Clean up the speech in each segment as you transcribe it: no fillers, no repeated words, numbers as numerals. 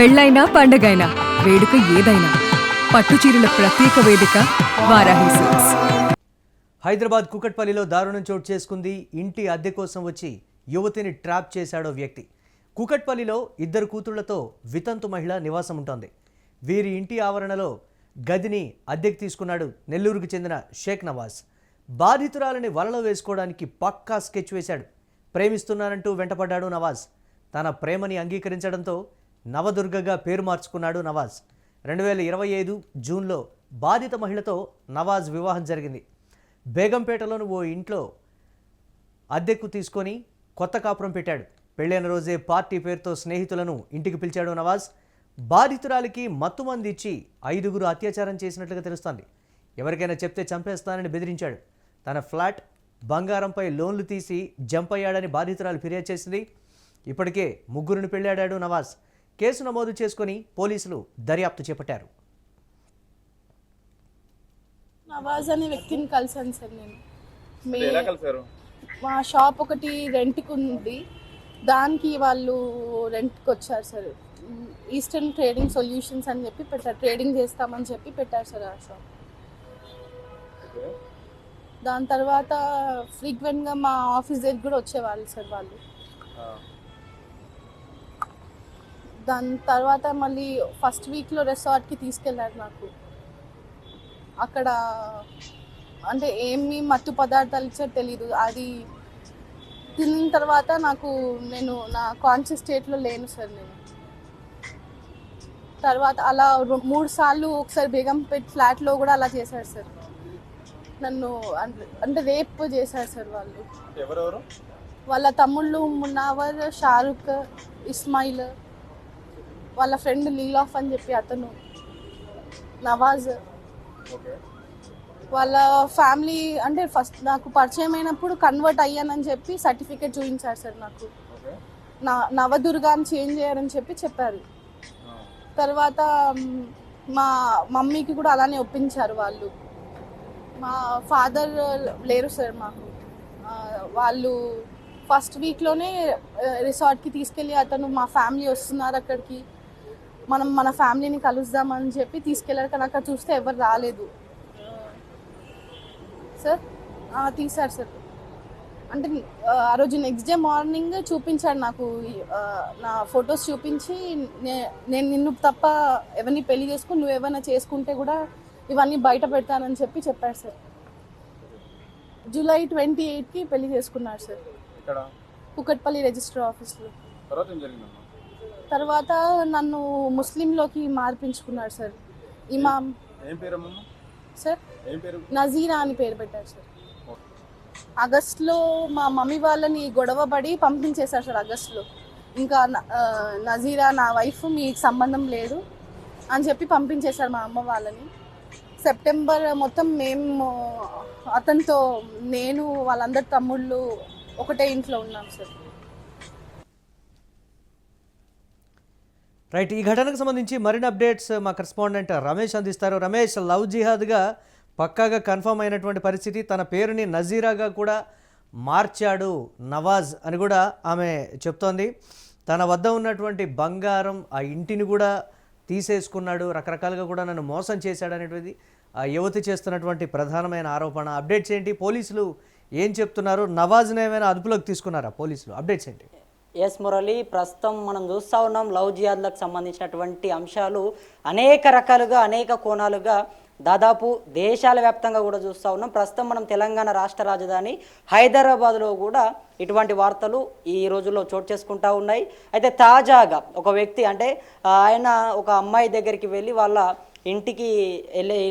పెళ్ళైనా పండగైనా వేడుక ఏదైనా పట్టుచీరల ప్రత్యేక వేదిక వారాహి సిల్క్స్. హైదరాబాద్ కుకట్పల్లిలో దారుణం చోటు చేసుకుంది. ఇంటి అద్దె కోసం వచ్చి యువతిని ట్రాప్ చేశాడో వ్యక్తి. కుకట్పల్లిలో ఇద్దరు కూతుళ్లతో వితంతు మహిళ నివాసం ఉంటోంది. వీరి ఇంటి ఆవరణలో గదిని అద్దెకు తీసుకున్నాడు నెల్లూరుకు చెందిన షేక్ నవాజ్. బాధితురాలని వలలో వేసుకోవడానికి పక్కా స్కెచ్ వేశాడు. ప్రేమిస్తున్నానంటూ వెంటపడ్డాడు నవాజ్. తన ప్రేమని అంగీకరించడంతో నవదుర్గగా పేరు మార్చుకున్నాడు నవాజ్. 2025 జూన్లో బాధిత మహిళతో నవాజ్ వివాహం జరిగింది. బేగంపేటలోని ఓ ఇంట్లో అద్దెకు తీసుకొని కొత్త కాపురం పెట్టాడు. పెళ్ళైన రోజే పార్టీ పేరుతో స్నేహితులను ఇంటికి పిలిచాడు నవాజ్. బాధితురాలికి మత్తుమంది ఇచ్చి 5గురు అత్యాచారం చేసినట్లుగా తెలుస్తోంది. ఎవరికైనా చెప్తే చంపేస్తానని బెదిరించాడు. తన ఫ్లాట్ బంగారంపై లోన్లు తీసి జంప్ అయ్యాడని బాధితురాలు ఫిర్యాదు చేసింది. ఇప్పటికే 3గురిని పెళ్ళాడాడు నవాజ్. కేసు నమోదు చేసుకుని పోలీసులు దర్యాప్తు చేపట్టారు. నవాజ్ అనే వ్యక్తిని కలిసాను సార్ నేను. మా షాప్ ఒకటి రెంట్కి ఉంది, దానికి వాళ్ళు రెంట్కి వచ్చారు సార్. ఈస్టర్న్ ట్రేడింగ్ సొల్యూషన్స్ అని చెప్పి పెట్టారు, ట్రేడింగ్ చేస్తామని చెప్పి పెట్టారు సార్ ఆ షాప్. దాని తర్వాత ఫ్రీక్వెంట్గా మా ఆఫీస్ దగ్గర కూడా వచ్చేవాళ్ళు సార్ వాళ్ళు. దాని తర్వాత మళ్ళీ ఫస్ట్ వీక్లో రిసార్ట్కి తీసుకెళ్ళారు నాకు. అక్కడ అంటే ఏమి మత్తు పదార్థాలు ఇచ్చారో తెలీదు. అది తిన్న తర్వాత నేను నా కాన్షియస్ స్టేట్లో లేను సార్. నేను తర్వాత అలా 3 సార్లు ఒకసారి బేగంపేట్ ఫ్లాట్లో కూడా అలా చేశారు సార్. నన్ను అంటే రేప్ చేశారు సార్ వాళ్ళు. ఎవరెవరు? వాళ్ళ తమ్ముళ్ళు మున్నావర్, షారుఖ్, ఇస్మాయిల్, వాళ్ళ ఫ్రెండ్ లీలాఫ్ అని చెప్పి అతను, నవాజ్. వాళ్ళ ఫ్యామిలీ అంటే ఫస్ట్ నాకు పరిచయం అయినప్పుడు కన్వర్ట్ అయ్యానని చెప్పి సర్టిఫికేట్ చూపించారు సార్ నాకు. నవదుర్గా అని చేంజ్ చేయాలని చెప్పారు. తర్వాత మా మమ్మీకి కూడా అలానే ఒప్పించారు వాళ్ళు. మా ఫాదర్ లేరు సార్ మాకు. వాళ్ళు ఫస్ట్ వీక్లోనే రిసార్ట్కి తీసుకెళ్ళి అతను మా ఫ్యామిలీ వస్తున్నారు అక్కడికి, మనం మన ఫ్యామిలీని కలుద్దామని చెప్పి తీసుకెళ్ళారు. కానీ అక్కడ చూస్తే ఎవరు రాలేదు సార్. తీశారు సార్. అంటే ఆ రోజు నెక్స్ట్ డే మార్నింగ్ చూపించాడు నాకు, నా ఫొటోస్ చూపించి నేను నిన్ను తప్ప ఎవరిని పెళ్లి చేసుకుని నువ్వు ఏమైనా చేసుకుంటే కూడా ఇవన్నీ బయట పెడతానని చెప్పారు సార్. జూలై 28కి పెళ్లి చేసుకున్నారు సార్ కుకట్పల్లి రిజిస్టర్ ఆఫీస్లో. తర్వాత నన్ను ముస్లింలోకి మార్పించుకున్నారు సార్. ఇమాం సార్ నజీరా అని పేరు పెట్టారు సార్. ఆగస్టులో మా మమ్మీ వాళ్ళని గొడవ పడి పంపించేశారు సార్ ఆగస్టులో. ఇంకా నజీరా నా వైఫ్, మీకు సంబంధం లేదు అని చెప్పి పంపించేశారు మా అమ్మ వాళ్ళని. సెప్టెంబర్ మొత్తం మేము అతనితో, నేను వాళ్ళందరి తమ్ముళ్ళు ఒకటే ఇంట్లో ఉన్నాం సార్. రైట్, ఈ ఘటనకు సంబంధించి మరిన్ని అప్డేట్స్ మా కరెస్పాండెంట్ రమేష్ అందిస్తారు. రమేష్, లవ్ జిహాద్గా పక్కాగా కన్ఫర్మ్ అయినటువంటి పరిస్థితి, తన పేరుని నజీరాగా కూడా మార్చాడు నవాజ్ అని కూడా ఆమె చెప్తోంది. తన వద్ద ఉన్నటువంటి బంగారం, ఆ ఇంటిని కూడా తీసేసుకున్నాడు, రకరకాలుగా కూడా నన్ను మోసం చేశాడు అనేటువంటిది ఆ యువతి చేస్తున్నటువంటి ప్రధానమైన ఆరోపణ. అప్డేట్స్ ఏంటి? పోలీసులు ఏం చెప్తున్నారు? నవాజ్ని ఏమైనా అదుపులోకి తీసుకున్నారా పోలీసులు? అప్డేట్స్ ఏంటి? ఎస్ మురళి, ప్రస్తుతం మనం చూస్తూ ఉన్నాం లవ్ జిహాద్లకు సంబంధించినటువంటి అంశాలు అనేక రకాలుగా, అనేక కోణాలుగా దాదాపు దేశాల వ్యాప్తంగా కూడా చూస్తూ ఉన్నాం. ప్రస్తుతం మనం తెలంగాణ రాష్ట్ర రాజధాని హైదరాబాద్లో కూడా ఇటువంటి వార్తలు ఈ రోజుల్లో చోటు చేసుకుంటూ ఉన్నాయి. అయితే తాజాగా ఒక వ్యక్తి, అంటే ఆయన ఒక అమ్మాయి దగ్గరికి వెళ్ళి వాళ్ళ ఇంటికి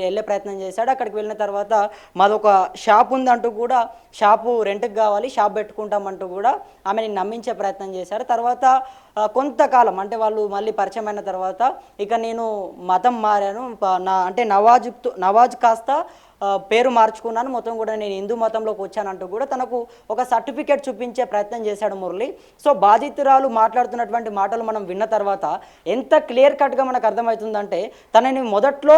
వెళ్ళే ప్రయత్నం చేశాడు. అక్కడికి వెళ్ళిన తర్వాత మాదొక షాప్ ఉందంటూ కూడా, షాపు రెంట్కి కావాలి, షాప్ పెట్టుకుంటామంటూ కూడా ఆమెని నమ్మించే ప్రయత్నం చేశారు. తర్వాత కొంతకాలం అంటే వాళ్ళు మళ్ళీ పరిచయం అయిన తర్వాత ఇక నేను మతం మారాను, అంటే నవాజ్ కాస్త పేరు మార్చుకున్నాను, మొత్తం కూడా నేను హిందూ మతంలోకి వచ్చానంటూ కూడా తనకు ఒక సర్టిఫికేట్ చూపించే ప్రయత్నం చేశాడు మురళి. సో బాధితురాలు మాట్లాడుతున్నటువంటి మాటలు మనం విన్న తర్వాత ఎంత క్లియర్ కట్గా మనకు అర్థమవుతుందంటే, తనని మొదట్లో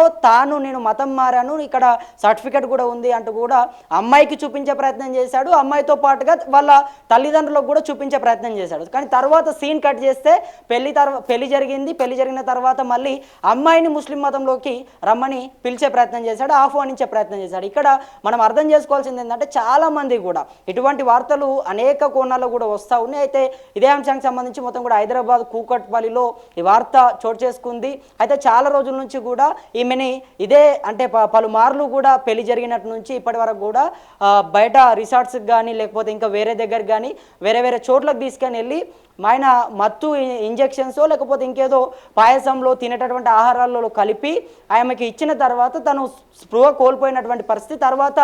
నేను మతం మారాను, ఇక్కడ సర్టిఫికేట్ కూడా ఉంది అంటూ కూడా అమ్మాయికి చూపించే ప్రయత్నం చేశాడు. అమ్మాయితో పాటుగా వాళ్ళ తల్లిదండ్రులకు కూడా చూపించే ప్రయత్నం చేశాడు. కానీ తర్వాత సీన్ కట్ చేస్తే పెళ్లి జరిగిన తర్వాత మళ్ళీ అమ్మాయిని ముస్లిం మతంలోకి రమ్మని పిలిచే ప్రయత్నం చేశాడు, ఆహ్వానించే ప్రయత్నం చేశాడు. ఇక్కడ మనం అర్థం చేసుకోవాల్సింది ఏంటంటే చాలా మంది కూడా ఇటువంటి వార్తలు అనేక కోణాల్లో కూడా వస్తూ ఉన్నాయి. అయితే ఇదే అంశానికి సంబంధించి మొత్తం కూడా హైదరాబాద్ కూకట్పల్లిలో ఈ వార్త చోటు చేసుకుంది. అయితే చాలా రోజుల నుంచి కూడా ఈమెని ఇదే అంటే పలుమార్లు కూడా పెళ్లి జరిగినట్టు నుంచి ఇప్పటి వరకు కూడా బయట రిసార్ట్స్కి కానీ లేకపోతే ఇంకా వేరే దగ్గరికి కానీ వేరే చోట్లకు తీసుకొని వెళ్ళి ఆయన మత్తు ఇంజెక్షన్సో లేకపోతే ఇంకేదో పాయసంలో తినేటటువంటి ఆహారాలలో కలిపి ఆమెకి ఇచ్చిన తర్వాత తను స్పృహ కోల్పోయినటువంటి పరిస్థితి. తర్వాత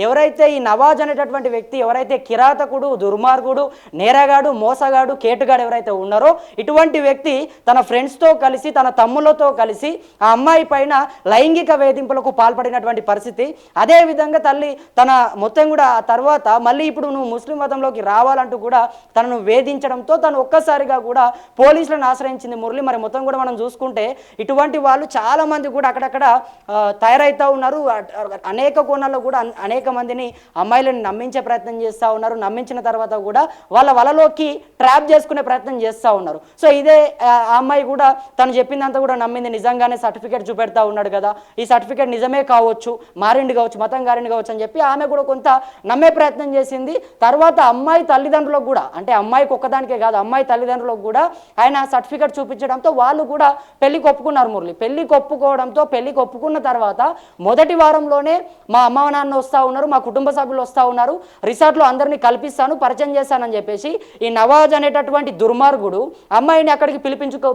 ఎవరైతే ఈ నవాజ్ అనేటటువంటి వ్యక్తి, ఎవరైతే కిరాతకుడు, దుర్మార్గుడు, నేరగాడు, మోసగాడు, కేటుగాడు ఎవరైతే ఉన్నారో ఇటువంటి వ్యక్తి తన ఫ్రెండ్స్తో కలిసి తన తమ్ములతో కలిసి ఆ అమ్మాయి పైన లైంగిక వేధింపులకు పాల్పడినటువంటి పరిస్థితి. అదేవిధంగా తల్లి తన మొత్తం కూడా ఆ తర్వాత మళ్ళీ ఇప్పుడు నువ్వు ముస్లిం మతంలోకి రావాలంటూ కూడా తనను వేధించడంతో తను ఒక్కసారిగా కూడా పోలీసులను ఆశ్రయించింది మురళి. మరి మొత్తం కూడా మనం చూసుకుంటే ఇటువంటి వాళ్ళు చాలా మంది కూడా అక్కడక్కడ తయారవుతూ ఉన్నారు. అనేక కోణాల్లో కూడా అనేక మందిని అమ్మాయిలను నమ్మించే ప్రయత్నం చేస్తూ ఉన్నారు. నమ్మించిన తర్వాత కూడా వాళ్ళ వలలోకి ట్రాప్ చేసుకునే ప్రయత్నం చేస్తూ ఉన్నారు. సో ఇదే ఆ అమ్మాయి కూడా తను చెప్పిందంతా కూడా నమ్మింది. నిజంగానే సర్టిఫికేట్ చూపెడతా ఉన్నాడు కదా, ఈ సర్టిఫికేట్ నిజమే కావచ్చు, మారిండి కావచ్చు, మతం గారిండి కావచ్చు అని చెప్పి ఆమె కూడా కొంత నమ్మే ప్రయత్నం చేసింది. తర్వాత అమ్మాయి తల్లిదండ్రులకు కూడా, అంటే అమ్మాయికి ఒక్కదానికే కాదు అమ్మాయి తల్లిదండ్రులకు కూడా ఆయన సర్టిఫికేట్ చూపించడంతో వాళ్ళు కూడా పెళ్లికి ఒప్పుకున్నారు మురళి. పెళ్లికి ఒప్పుకున్న తర్వాత మొదటి వారంలోనే మా అమ్మ నాన్న వస్తూ ఉన్నారు, మా కుటుంబ సభ్యులు వస్తూ ఉన్నారు, రిసార్ట్లో అందరినీ కల్పిస్తాను, పరిచయం చేస్తానని చెప్పేసి ఈ నవాజ్ అనేటటువంటి దుర్మార్గుడు అమ్మాయిని అక్కడికి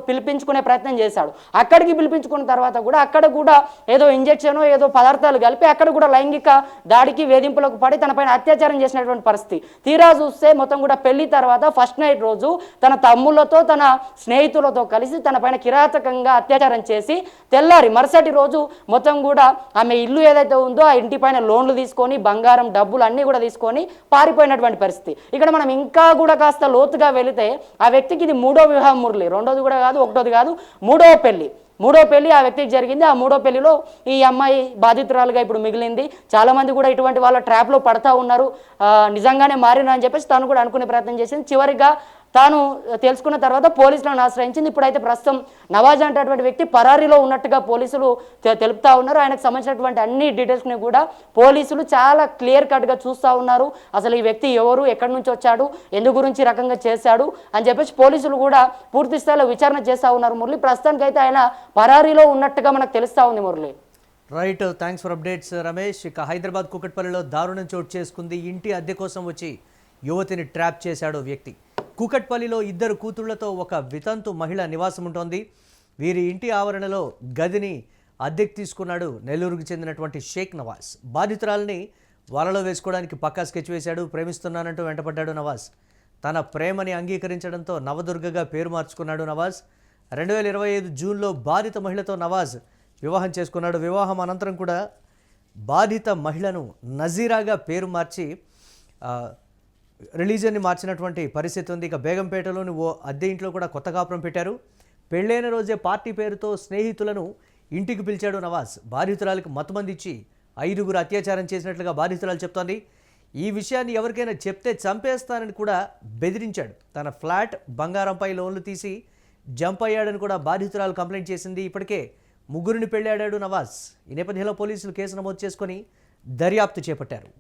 పిలిపించుకునే ప్రయత్నం చేశాడు. అక్కడికి పిలిపించుకున్న తర్వాత కూడా అక్కడ కూడా ఏదో ఇంజెక్షన్ ఏదో పదార్థాలు కలిపి అక్కడ కూడా లైంగిక దాడికి వేధింపులకు పడి తన పైన అత్యాచారం చేసినటువంటి పరిస్థితి. తీరా చూస్తే మొత్తం కూడా పెళ్లి తర్వాత ఫస్ట్ నైట్ రోజు తన తమ్ముళ్లతో తన స్నేహితులతో కలిసి తన పైన కిరాతకంగా అత్యాచారం చేసి తెల్లారి మరుసటి రోజు మొత్తం కూడా ఆమె ఇల్లు ఏదైతే ఉందో ఆ ఇంటి పైన లోన్లు తీసుకొని బంగారం డబ్బులు అన్నీ కూడా తీసుకొని పారిపోయినటువంటి పరిస్థితి. ఇక్కడ మనం ఇంకా కూడా కాస్త లోతుగా వెళితే ఆ వ్యక్తికి ఇది 3వ వివాహం మురళి. 2వది కూడా కాదు, 1వది కాదు, 3వ పెళ్లి ఆ వ్యక్తికి జరిగింది. ఆ 3వ పెళ్లిలో ఈ అమ్మాయి బాధితురాలుగా ఇప్పుడు మిగిలింది. చాలా మంది కూడా ఇటువంటి వాళ్ళ ట్రాప్లో పడతా ఉన్నారు. నిజంగానే మారినా అని చెప్పేసి తను కూడా అనుకునే ప్రయత్నం చేసింది. చివరిగా తాను తెలుసుకున్న తర్వాత పోలీసులను ఆశ్రయించింది. ఇప్పుడైతే ప్రస్తుతం నవాజ్ అనేటటువంటి వ్యక్తి పరారీలో ఉన్నట్టుగా పోలీసులు తెలుపుతా ఉన్నారు. ఆయనకు సంబంధించినటువంటి అన్ని డీటెయిల్స్ని కూడా పోలీసులు చాలా క్లియర్ కట్గా చూస్తూ ఉన్నారు. అసలు ఈ వ్యక్తి ఎవరు, ఎక్కడి నుంచి వచ్చాడు, ఎందు గురించి రకంగా చేశాడు అని చెప్పేసి పోలీసులు కూడా పూర్తి స్థాయిలో విచారణ చేస్తూ ఉన్నారు మురళి. ప్రస్తుతానికైతే ఆయన పరారీలో ఉన్నట్టుగా మనకు తెలుస్తూ ఉంది Murali. Right, thanks for updates Ramesh. ఇక హైదరాబాద్ కూకట్పల్లిలో దారుణం చోటు చేసుకుంది. ఇంటి అద్దె కోసం వచ్చి యువతిని ట్రాప్ చేశాడు వ్యక్తి. కూకట్పల్లిలో 2 కూతుళ్లతో ఒక వితంతు మహిళ నివాసం ఉంటోంది. వీరి ఇంటి ఆవరణలో గదిని అద్దెకు తీసుకున్నాడు నెల్లూరుకు చెందినటువంటి షేక్ నవాజ్. బాధితురాలని వలలో వేసుకోవడానికి పక్కా స్కెచ్ వేశాడు. ప్రేమిస్తున్నానంటూ వెంటపడ్డాడు నవాజ్. తన ప్రేమని అంగీకరించడంతో నవదుర్గగా పేరు మార్చుకున్నాడు నవాజ్. 2025 జూన్లో బాధిత మహిళతో నవాజ్ వివాహం చేసుకున్నాడు. వివాహం అనంతరం కూడా బాధిత మహిళను నజీరాగా పేరు మార్చి రిలీజియన్ని మార్చినటువంటి పరిస్థితి ఉంది. ఇక బేగంపేటలోని ఓ అద్దె ఇంట్లో కూడా కొత్త కాపురం పెట్టారు. పెళ్ళైన రోజే పార్టీ పేరుతో స్నేహితులను ఇంటికి పిలిచాడు నవాజ్. బాధితురాలకు మత్తుమందిచ్చి 5గురు అత్యాచారం చేసినట్లుగా బాధితురాలు చెప్తోంది. ఈ విషయాన్ని ఎవరికైనా చెప్తే చంపేస్తానని కూడా బెదిరించాడు. తన ఫ్లాట్ బంగారంపై లోన్లు తీసి జంప్ అయ్యాడని కూడా బాధితురాలు కంప్లైంట్ చేసింది. ఇప్పటికే 3గురిని పెళ్ళాడాడు నవాజ్. ఈ నేపథ్యంలో పోలీసులు కేసు నమోదు చేసుకొని దర్యాప్తు చేపట్టారు.